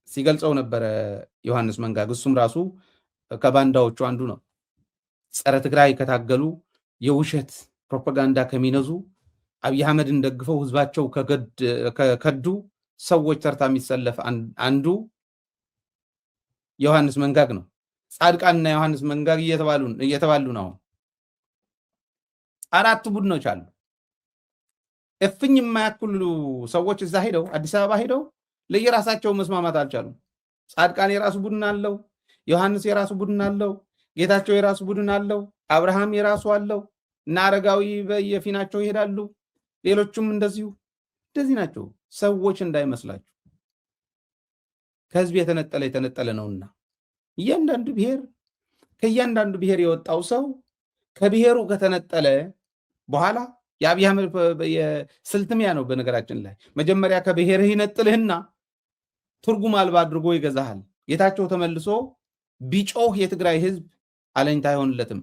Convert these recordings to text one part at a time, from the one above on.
ሲገልጸው ነበረ ዮሐንስ መንጋግ። እሱም ራሱ ከባንዳዎቹ አንዱ ነው። ጸረ ትግራይ ከታገሉ የውሸት ፕሮፓጋንዳ ከሚነዙ አብይ አህመድን ደግፈው ህዝባቸው ከከዱ ሰዎች ተርታ የሚሰለፍ አንዱ ዮሐንስ መንጋግ ነው። ጻድቃንና ዮሐንስ መንጋግ እየተባሉ ነው። አራት ቡድኖች አሉ። እፍኝ የማያክሉ ሰዎች እዛ ሄደው አዲስ አበባ ሄደው ለየራሳቸው መስማማት አልቻሉም። ጻድቃን የራሱ ቡድን አለው፣ ዮሐንስ የራሱ ቡድን አለው፣ ጌታቸው የራሱ ቡድን አለው፣ አብርሃም የራሱ አለው እና አረጋዊ በየፊናቸው ይሄዳሉ። ሌሎቹም እንደዚህ ናቸው። ሰዎች እንዳይመስላችሁ ከህዝብ የተነጠለ ነውና እያንዳንዱ ብሔር ከእያንዳንዱ ብሔር የወጣው ሰው ከብሔሩ ከተነጠለ በኋላ የአብይ አህመድ የስልትሚያ ነው። በነገራችን ላይ መጀመሪያ ከብሔርህ ይነጥልህና ትርጉም አልባ አድርጎ ይገዛሃል። ጌታቸው ተመልሶ ቢጮህ የትግራይ ህዝብ አለኝታ አይሆንለትም።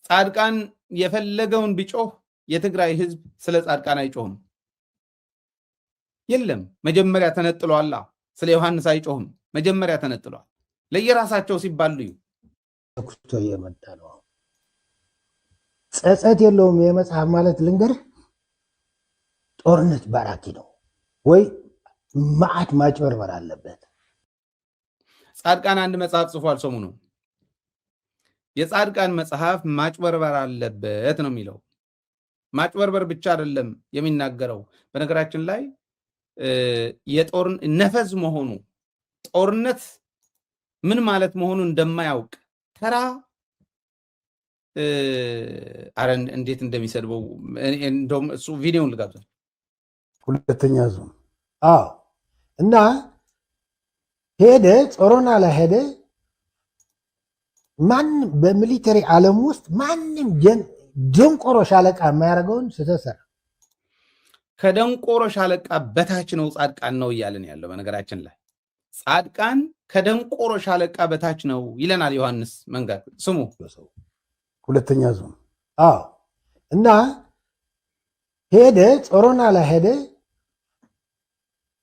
ጻድቃን የፈለገውን ቢጮህ የትግራይ ህዝብ ስለ ጻድቃን አይጮህም። የለም መጀመሪያ ተነጥሏላ። ስለ ዮሐንስ አይጮህም። መጀመሪያ ተነጥሏል። ለየራሳቸው ሲባሉ ኩቶ የመጣ ነው። ጸጸት የለውም የመጽሐፍ ማለት ልንገርህ፣ ጦርነት ባራኪ ነው ወይ መዓት ማጭበርበር አለበት። ጻድቃን አንድ መጽሐፍ ጽፏል ሰሞኑ። የጻድቃን መጽሐፍ ማጭበርበር አለበት ነው የሚለው። ማጭበርበር ብቻ አይደለም የሚናገረው። በነገራችን ላይ የጦር ነፈዝ መሆኑ ጦርነት ምን ማለት መሆኑ እንደማያውቅ ተራ አረ እንዴት እንደሚሰድበው እንደውም እሱ ቪዲዮውን ልጋብዘን። ሁለተኛ ዙም እና ሄደ ጾሮና ላይ ሄደ። ማንም በሚሊተሪ ዓለም ውስጥ ማንም ደንቆሮ ሻለቃ የማያደርገውን ስተሰራ ከደንቆሮ ሻለቃ በታች ነው ጻድቃን ነው እያለን ያለው። በነገራችን ላይ ጻድቃን ከደንቆሮ ሻለቃ በታች ነው ይለናል ዮሐንስ መንጋግ። ስሙ ሁለተኛ ዙም እና ሄደ ጾሮና ላይ ሄደ።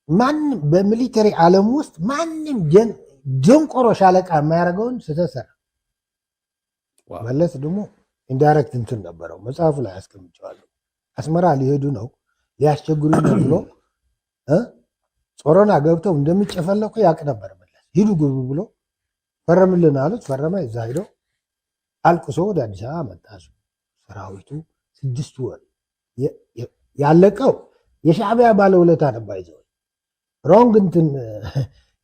ማንም በሚሊተሪ ዓለም ውስጥ ማንም ደንቆሮ ሻለቃ የማያደርገውን ስተሰራ መለስ ደግሞ ኢንዳይሬክት እንትን ነበረው። መጽሐፉ ላይ አስቀምጨዋለሁ። አስመራ ሊሄዱ ነው ሊያስቸግሩ ነው ብሎ ጾሮና ገብተው እንደሚጨፈለቁ ያውቅ ነበር። መለስ ሂዱ ግቡ ብሎ ፈረምልን አሉት። ፈረመ። እዛ ሄዶ አልቅሶ ወደ አዲስ አበባ መጣ። ሰራዊቱ 6 ወር ያለቀው የሻዕቢያ ባለውለታ ነበር። ይዘው ሮንግ እንትን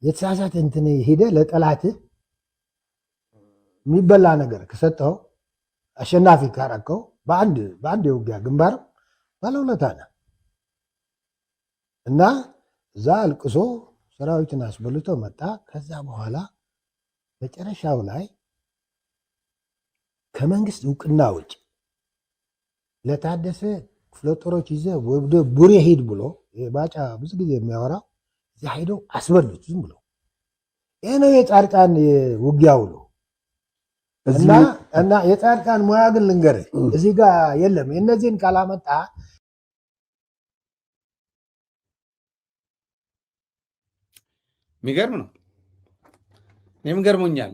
የተሳሳተ እንትን ሄደ ለጠላት የሚበላ ነገር ከሰጠው አሸናፊ ካረከው በአንድ የውጊያ ግንባር ባለውለታ ነው እና እዛ አልቅሶ ሰራዊትን አስበልቶ መጣ። ከዛ በኋላ መጨረሻው ላይ ከመንግስት እውቅና ውጭ ለታደሰ ክፍለ ጦሮች ይዘ ወደ ቡሬ ሂድ ብሎ ባጫ ብዙ ጊዜ የሚያወራው እዛ ሄደው አስበሉት ዝም ብሎ። ይህ ነው የጻድቃን ውጊያ ውሎ እና የጻድቃን ሙያ ግን ልንገርህ እዚህ ጋር የለም። የእነዚህን ካላመጣ የሚገርም ነው። እኔም ገርሞኛል።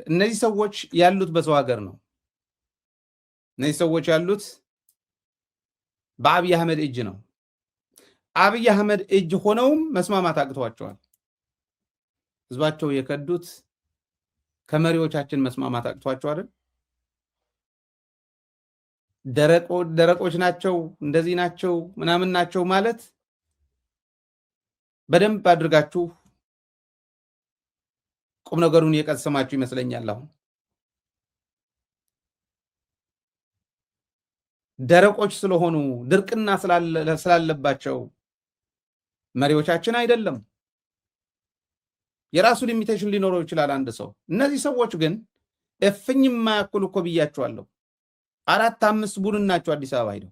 እነዚህ ሰዎች ያሉት በሰው ሀገር ነው። እነዚህ ሰዎች ያሉት በአብይ አህመድ እጅ ነው። አብይ አህመድ እጅ ሆነውም መስማማት አቅቷቸዋል። ህዝባቸው የከዱት ከመሪዎቻችን መስማማት አቅቷቸዋል። ደረቆች ናቸው፣ እንደዚህ ናቸው፣ ምናምን ናቸው ማለት በደንብ አድርጋችሁ ቁም ነገሩን የቀሰማችሁ ይመስለኛል። አሁን ደረቆች ስለሆኑ ድርቅና ስላለባቸው መሪዎቻችን አይደለም። የራሱ ሊሚቴሽን ሊኖረው ይችላል አንድ ሰው። እነዚህ ሰዎች ግን እፍኝ የማያክሉ እኮ ብያቸዋለሁ። 4-5 ቡድን ናቸው አዲስ አበባ ሄደው።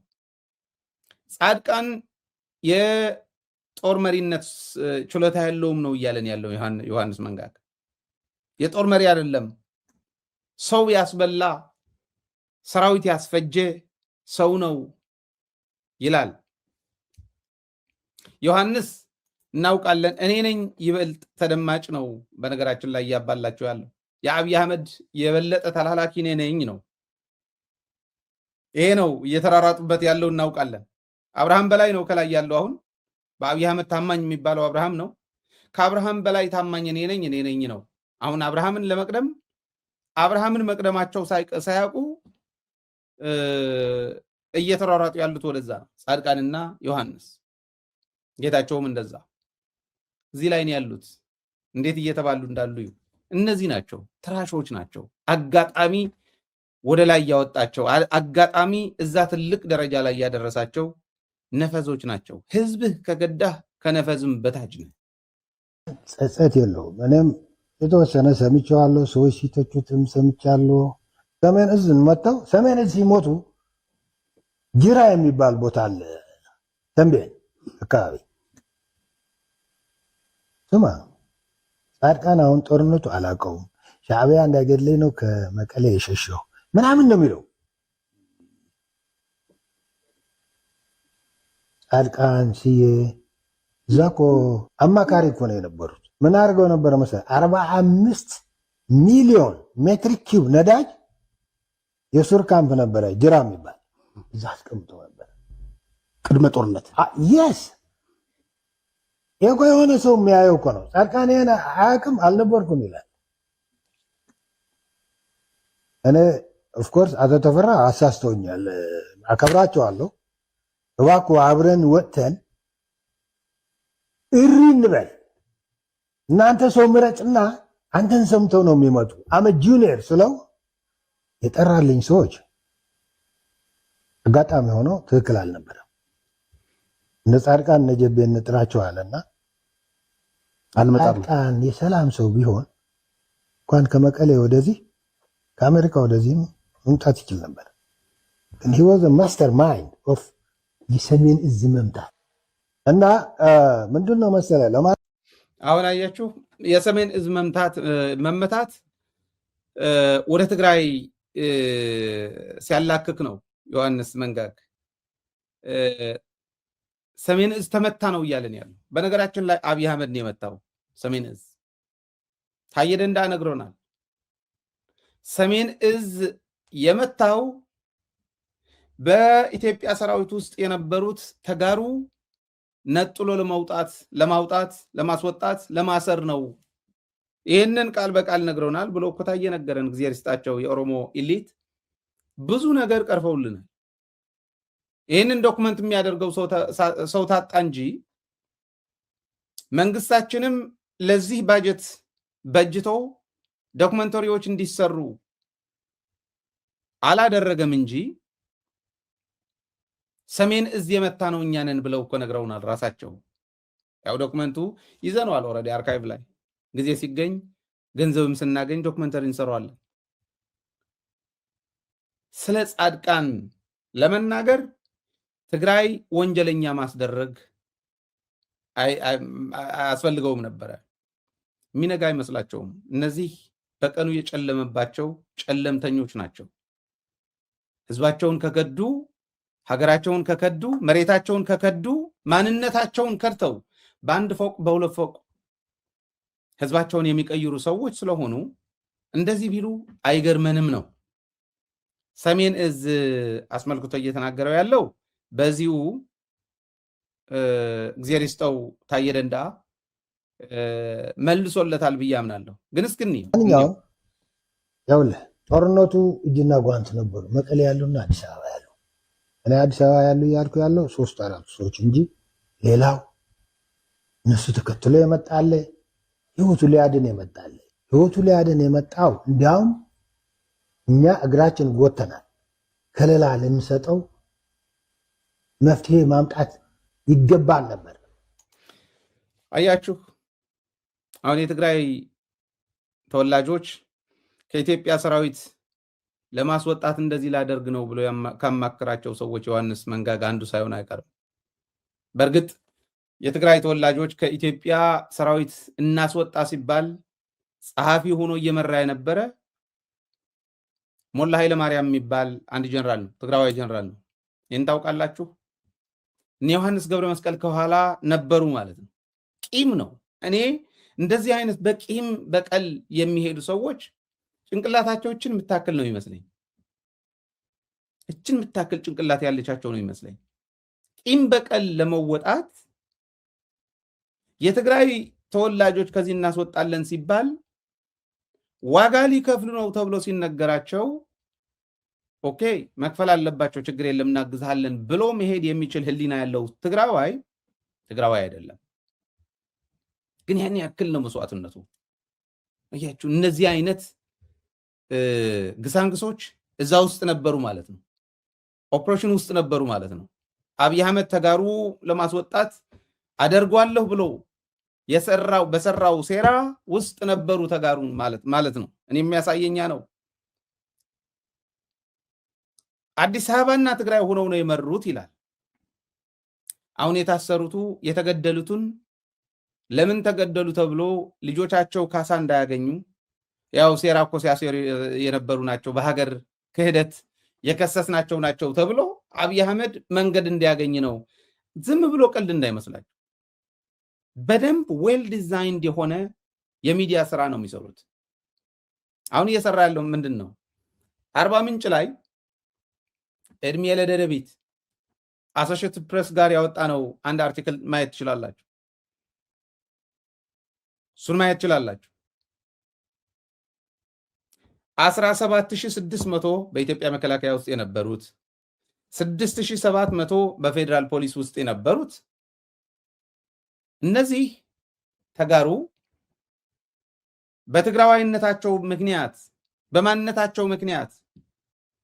ጻድቃን የጦር መሪነት ችሎታ ያለውም ነው እያለን ያለው ዮሐንስ መንጋግ የጦር መሪ አይደለም። ሰው ያስበላ ሰራዊት ያስፈጀ ሰው ነው ይላል። ዮሐንስ እናውቃለን እኔ ነኝ ይበልጥ ተደማጭ ነው። በነገራችን ላይ ያባላቸው ያለው የአብይ አህመድ የበለጠ ተላላኪ እኔ ነኝ ነው። ይሄ ነው እየተራራጡበት ያለው እናውቃለን። አብርሃም በላይ ነው ከላይ ያለው። አሁን በአብይ አህመድ ታማኝ የሚባለው አብርሃም ነው። ከአብርሃም በላይ ታማኝ እኔ ነኝ ነው። አሁን አብርሃምን ለመቅደም አብርሃምን መቅደማቸው ሳያውቁ እየተሯሯጡ ያሉት ወደዛ ነው። ጻድቃንና ዮሐንስ ጌታቸውም እንደዛ እዚህ ላይ ነው ያሉት። እንዴት እየተባሉ እንዳሉ እነዚህ ናቸው፣ ትራሾች ናቸው። አጋጣሚ ወደ ላይ ያወጣቸው፣ አጋጣሚ እዛ ትልቅ ደረጃ ላይ ያደረሳቸው ነፈዞች ናቸው። ህዝብህ ከገዳህ ከነፈዝም በታች ነው። ጸጸት የለውም። እኔም የተወሰነ ሰምቼዋለሁ፣ ሰዎች ሲተቹትም ሰምቻለሁ። ሰሜን እዝን መጥተው ሰሜን እዝ ሲሞቱ ጅራ የሚባል ቦታ አለ ተንቤን አካባቢ። ስማ ጻድቃን አሁን ጦርነቱ አላውቀውም፣ ሻዕቢያ እንዳይገድለኝ ነው ከመቀሌ የሸሸው ምናምን ነው የሚለው። ጻድቃን ስዬ እዛ እኮ አማካሪ እኮ ነው የነበሩት። ምን አድርገው ነበረ መሰለህ? 45 ሚሊዮን ሜትሪክ ኪዩብ ነዳጅ የሱር ካምፕ ነበረ ጅራ የሚባል እዛ አስቀምጦ ነበር ቅድመ ጦርነት። የስ ይሄ እኮ የሆነ ሰው የሚያየው እኮ ነው። ጻድቃን ይሄን አያውቅም አልነበርኩም ይላል። እኔ ኦፍኮርስ አቶ ተፈራ አሳስተውኛል፣ አከብራቸዋለሁ። እባክዎ አብረን ወጥተን እሪ እንበል። እናንተ ሰው ምረጭና አንተን ሰምተው ነው የሚመጡ። አመ ጁኒየር ስለው የጠራልኝ ሰዎች አጋጣሚ ሆኖ ትክክል አልነበረም። እነ ጻድቃን እነ ጀቤ እንጥራቸዋለና ጻድቃን የሰላም ሰው ቢሆን እንኳን ከመቀሌ ወደዚህ ከአሜሪካ ወደዚህ መምጣት ይችል ነበር። ግን he was a mastermind of የሰሜን እዝ መምታት እና ምንድነው መሰለ አሁን አያችሁ የሰሜን እዝ መመታት ወደ ትግራይ ሲያላክክ ነው ዮሐንስ መንጋግ። ሰሜን እዝ ተመታ ነው እያለን ያለው። በነገራችን ላይ አብይ አህመድ ነው የመታው ሰሜን እዝ። ታየ ደንደዓ ነግሮናል። ሰሜን እዝ የመታው በኢትዮጵያ ሰራዊት ውስጥ የነበሩት ተጋሩ ነጥሎ ለማውጣት ለማስወጣት ለማሰር ነው። ይህንን ቃል በቃል ነግረውናል ብሎ እኮ ታየ ነገረን። እግዚአብሔር ይስጣቸው የኦሮሞ ኢሊት ብዙ ነገር ቀርፈውልናል። ይህንን ዶክመንት የሚያደርገው ሰው ታጣ እንጂ መንግስታችንም ለዚህ ባጀት በጅቶ ዶክመንተሪዎች እንዲሰሩ አላደረገም እንጂ ሰሜን እዝ የመታ ነው እኛንን ብለው እኮ ነግረውናል ራሳቸው። ያው ዶክመንቱ ይዘነዋል ኦልሬዲ አርካይቭ ላይ ጊዜ ሲገኝ ገንዘብም ስናገኝ ዶክመንተሪ እንሰራዋለን። ስለ ጻድቃን ለመናገር ትግራይ ወንጀለኛ ማስደረግ አያስፈልገውም ነበረ። የሚነጋ አይመስላቸውም። እነዚህ በቀኑ የጨለመባቸው ጨለምተኞች ናቸው። ህዝባቸውን ከከዱ፣ ሀገራቸውን ከከዱ፣ መሬታቸውን ከከዱ፣ ማንነታቸውን ከድተው በአንድ ፎቅ በሁለት ፎቅ ህዝባቸውን የሚቀይሩ ሰዎች ስለሆኑ እንደዚህ ቢሉ አይገርመንም ነው። ሰሜን እዝ አስመልክቶ እየተናገረው ያለው በዚሁ እግዚአብሔር ይስጠው ታየ ደንደዓ መልሶለታል ብዬ አምናለሁ። ግን እስክኒ ያውልህ ጦርነቱ እጅና ጓንት ነበሩ መቀሌ ያሉና አዲስ አበባ ያሉ። እኔ አዲስ አበባ ያሉ እያልኩ ያለው 3-4 ሰዎች እንጂ ሌላው እነሱ ተከትሎ የመጣለ ህይወቱ ሊያድን የመጣው እንዲያውም እኛ እግራችን ጎተናል። ከሌላ ልንሰጠው መፍትሄ ማምጣት ይገባል ነበር። አያችሁ አሁን የትግራይ ተወላጆች ከኢትዮጵያ ሰራዊት ለማስወጣት እንደዚህ ላደርግ ነው ብሎ ካማከራቸው ሰዎች ዮሐንስ መንጋጋ አንዱ ሳይሆን አይቀርም። በእርግጥ የትግራይ ተወላጆች ከኢትዮጵያ ሰራዊት እናስወጣ ሲባል ጸሐፊ ሆኖ እየመራ የነበረ ሞላ ኃይለ ማርያም የሚባል አንድ ጀነራል ነው፣ ትግራዋይ ጀነራል ነው። ይህን ታውቃላችሁ? እነ ዮሐንስ ገብረ መስቀል ከኋላ ነበሩ ማለት ነው። ቂም ነው። እኔ እንደዚህ አይነት በቂም በቀል የሚሄዱ ሰዎች ጭንቅላታቸው እችን የምታክል ነው ይመስለኝ። እችን የምታክል ጭንቅላት ያለቻቸው ነው ይመስለኝ። ቂም በቀል ለመወጣት የትግራይ ተወላጆች ከዚህ እናስወጣለን ሲባል ዋጋ ሊከፍሉ ነው ተብሎ ሲነገራቸው ኦኬ መክፈል አለባቸው፣ ችግር የለም እናግዝሃለን ብሎ መሄድ የሚችል ህሊና ያለው ትግራዋይ አይደለም። ግን ያን ያክል ነው መስዋዕትነቱ። እያችሁ እነዚህ አይነት ግሳንግሶች እዛ ውስጥ ነበሩ ማለት ነው። ኦፕሬሽን ውስጥ ነበሩ ማለት ነው። አብይ አህመድ ተጋሩ ለማስወጣት አደርጓለሁ ብሎ በሰራው ሴራ ውስጥ ነበሩ ተጋሩን ማለት ነው። እኔ የሚያሳየኛ ነው። አዲስ አበባና ትግራይ ሆነው ነው የመሩት ይላል። አሁን የታሰሩቱ የተገደሉትን ለምን ተገደሉ ተብሎ ልጆቻቸው ካሳ እንዳያገኙ ያው ሴራ እኮ ሲያሴሩ የነበሩ ናቸው፣ በሀገር ክህደት የከሰስናቸው ናቸው ተብሎ አብይ አህመድ መንገድ እንዲያገኝ ነው። ዝም ብሎ ቀልድ እንዳይመስላችሁ። በደንብ ዌል ዲዛይንድ የሆነ የሚዲያ ስራ ነው የሚሰሩት። አሁን እየሰራ ያለው ምንድን ነው? አርባ ምንጭ ላይ እድሜ ለደደቢት አሶሺየትድ ፕሬስ ጋር ያወጣ ነው አንድ አርቲክል ማየት ትችላላችሁ። እሱን ማየት ትችላላችሁ። 17600 በኢትዮጵያ መከላከያ ውስጥ የነበሩት 6700 በፌዴራል ፖሊስ ውስጥ የነበሩት እነዚህ ተጋሩ በትግራዋይነታቸው ምክንያት በማንነታቸው ምክንያት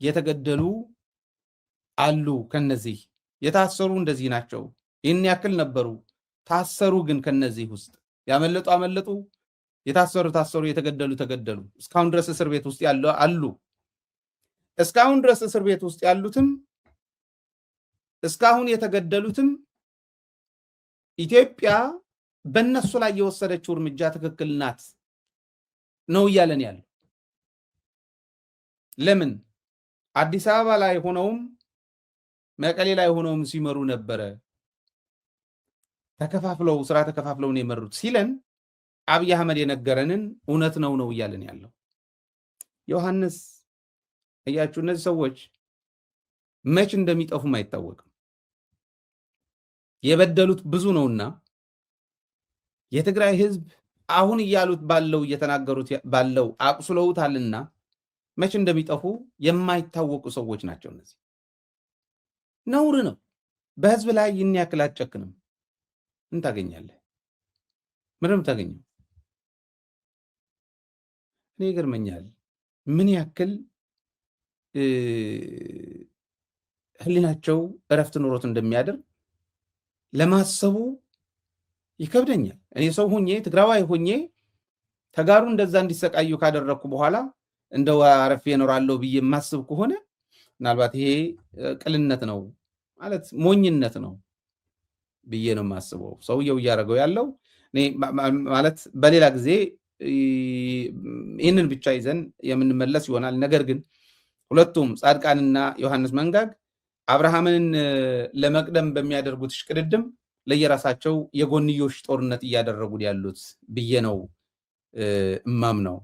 የተገደሉ አሉ። ከነዚህ የታሰሩ እንደዚህ ናቸው። ይህን ያክል ነበሩ። ታሰሩ። ግን ከነዚህ ውስጥ ያመለጡ አመለጡ፣ የታሰሩ ታሰሩ፣ የተገደሉ ተገደሉ። እስካሁን ድረስ እስር ቤት ውስጥ ያሉ አሉ። እስካሁን ድረስ እስር ቤት ውስጥ ያሉትም እስካሁን የተገደሉትም ኢትዮጵያ በእነሱ ላይ የወሰደችው እርምጃ ትክክል ናት ነው እያለን ያለ። ለምን አዲስ አበባ ላይ ሆነውም መቀሌ ላይ ሆነውም ሲመሩ ነበረ። ተከፋፍለው ስራ ተከፋፍለው ነው የመሩት ሲለን አብይ አህመድ የነገረንን እውነት ነው እያለን ያለው ዮሐንስ። እያችሁ እነዚህ ሰዎች መች እንደሚጠፉም አይታወቅም። የበደሉት ብዙ ነውና የትግራይ ህዝብ አሁን እያሉት ባለው እየተናገሩት ባለው አቁስለውታልና መች እንደሚጠፉ የማይታወቁ ሰዎች ናቸው። እነዚህ ነውር ነው። በህዝብ ላይ ይህን ያክል አትጨክንም። ምን ታገኛለህ? ምንም ታገኘው። እኔ ይገርመኛል ምን ያክል ህሊናቸው እረፍት ኑሮት እንደሚያደርግ ለማሰቡ ይከብደኛል። እኔ ሰው ሁኜ ትግራዋይ ሁኜ ተጋሩ እንደዛ እንዲሰቃዩ ካደረግኩ በኋላ እንደው አረፍ እኖራለሁ ብዬ የማስብ ከሆነ ምናልባት ይሄ ቅልነት ነው ማለት ሞኝነት ነው ብዬ ነው የማስበው። ሰውየው እያደረገው ያለው ማለት በሌላ ጊዜ ይህንን ብቻ ይዘን የምንመለስ ይሆናል። ነገር ግን ሁለቱም ጻድቃንና ዮሐንስ መንጋግ አብርሃምን ለመቅደም በሚያደርጉት ሽቅድድም ለየራሳቸው የጎንዮሽ ጦርነት እያደረጉ ያሉት ብዬ ነው እማም ነው።